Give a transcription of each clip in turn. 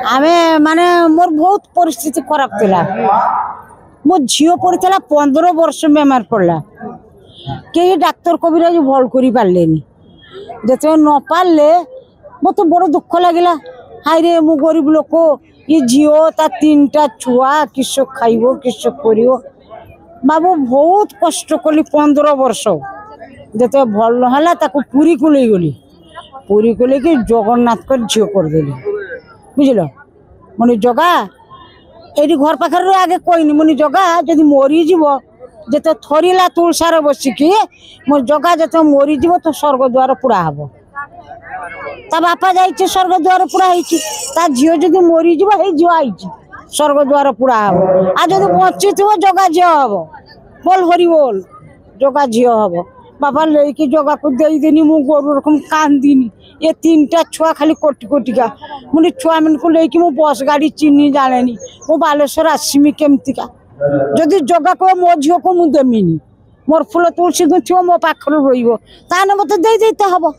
आमे माने मोर बहुत परिस्थिति खराब थिला मो झील पड़ा 15 वर्ष बेमार पड़ा कई डाक्तर कबिराज भल कर पारे जो न पारे मत तो बड़ दुख लगे हाय रे मु गरीब लोक ये झील ता 3टा छुआ किस खाइब किस कर बाबू बहुत कष्ट कली 15 वर्ष जो भल नाला पुरी को ले गली पुरी को लेकिन जगन्नाथ को झील करदेली बुझल मुझे जगा ये घर पाखे आगे कहनी मुझे जगा जब मरीज जो थरला तुलसार बसिकी मो जगा जो मरीज तो स्वर्ग द्वार पुरा हम ता बापा जाइए स्वर्ग द्वार पुरा झील जो मरीज झील आई स्वर्ग द्वार पुरा हम आ जो बची थो जगा झील हम बोल हरि बोल जगा झील हम बाबा लेकिन जगा को देनी मु गोरु रकम कांदिनी ये 3टा छुआ खाली कोटी कोटिका मुझे छुआ मन को लेकिन मो बस गाड़ी चिन्ह जाने मो बालेश्वर आसमी केमतिका जदि जगा को मो झील को मुझे देमिनी मोर फूल तुलसी गुंथो मो पाखर रोने मत देते हम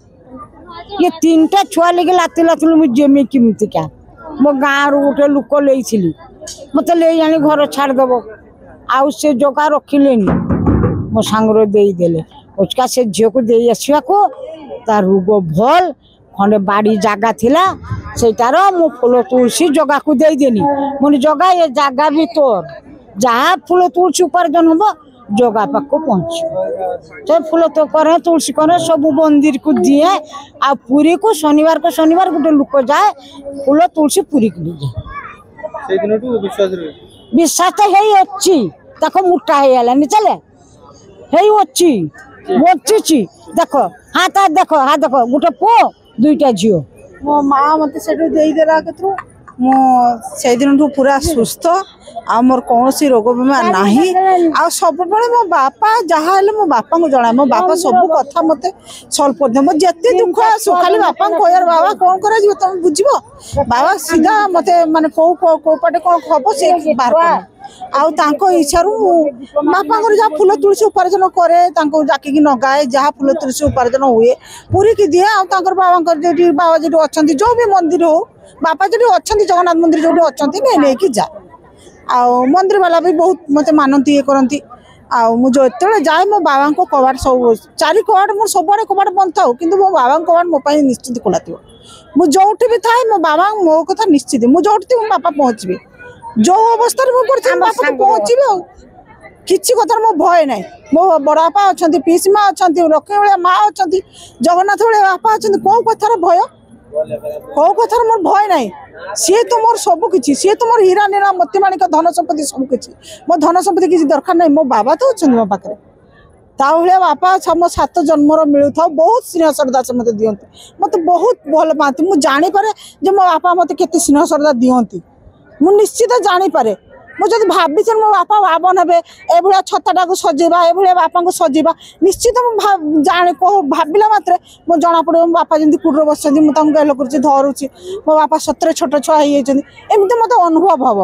ये 3टा छुआ लगे लाती लाती मुझे जेमी केमतिका मो गाँव गोटे लोक ले मत ले आनी घर छाड़देव आउ से जगा रखिलेनी मो सांगर देदेले उसका से झील को दे आसवा को तार रोग भल खंडे बाड़ी जगह थिला सेटार मो फूल तुलसी जगह को देदेनी मुझे जगह ये जगह भी तोर जहाँ फूल तुलसी उपार्जन हम जगह पाक पहुँच तो फूल तो करे तुलसी करे सब मंदिर को दिए आ पूरी को शनिवार गोटे लोक जाए फूल तुलसी पूरी को जाए विश्वास तो है मुटा है चले है बची देख हाँ देख गोटे पु 2टा झील मो माँ मत देदेला से दिन पूरा सुस्थ आ मोर कौन सी रोग बेमार ना सब मो बापा जहाँ मो बापा को जना मो बापा सब कथा मत सल्व कर दे जिते दुख आसू खाली बापा कह बाबा कौन कर तुम बुझ बाबा सीधा मत माने कौ पटे कौन हम से बाहर आउ इच्छा बापा जहाँ फूल तुलसी उपार्जन करे जाकि नगाए जहाँ फूल तुलसी उपार्जन हुए पूरी की दिए बाबा बाबा जो अच्छा जो भी मंदिर हो बापा जो अच्छा जगन्नाथ मंदिर जो अच्छा नहीं जा मंदिर वाला भी बहुत मत मानती ये करती जो जाए मो बाबा को कबाड़ सब 4 कबाड़ मोर सब कबाड़ बंद था कि मो बाबा कबाड़ मो निश्चित खोला थी मुझे भी थाए मो बाबा मो कथा निश्चित मुझे थी मो बापा पहुँची जो अवस्था बापा पहुँची किसी कथार मो भय ना मो बड़ापा अच्छा पीसीमा अच्छा लक्ष्मी भाया माँ अच्छा जगन्नाथ भाया बापा अच्छा कौ कथार भय कौ कथार मोर भय ना सी तो मोर सबकि सी तो मोर हीरा नीरा मोती माणिक धन संपत्ति सबकि मो धन संपत्ति किसी दरकार ना मो बाबा तो अच्छा मो पाखे ता भाया बापा मो 7 जन्मर मिलू था बहुत स्नेह श्रद्धा से मत दिखती मत बहुत भल पाती मुझे जापे जो मो बापा मत के स्नेह श्रद्धा दिखती मु निश्चित जापे मुझे भावी मो बापा बाबन हे एभलिया छताटा को सजेबा एभलिया बापा को सजेबा निश्चित जाने भाविला मात्रे मो जना पड़े मो बापा जमी कूटर बस मुझे गल कर धरुची मो बापा सतरे छोट छुआ एमती मत अनुभव हम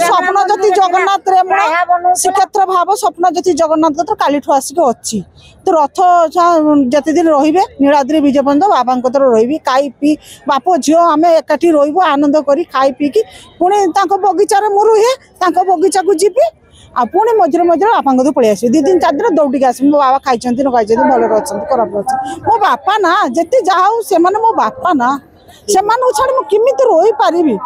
स्वप्न जति जगन्नाथ श्रीक्षेत्र भाव स्वप्न जति जगन्नाथ तो काली आसिक अच्छी तो रथ जिते दिन रे नीलाद्री विजय बंद बाबा रही खाई पी बाप झील आम एकाठी रू आनंद कर खाई पी कि पुणी बगीचार मु रुहे बगीचा को जीवी आ पुणी मझे मझे बापा तो पलि आस 2 दिन 4 दिन दौड़ी आस मो बाबा खाई न खाई भले अच्छा खराब अच्छे मो बापा ना जिते जहाँ से मो बापा ना से छाड़ मुझे रही पारि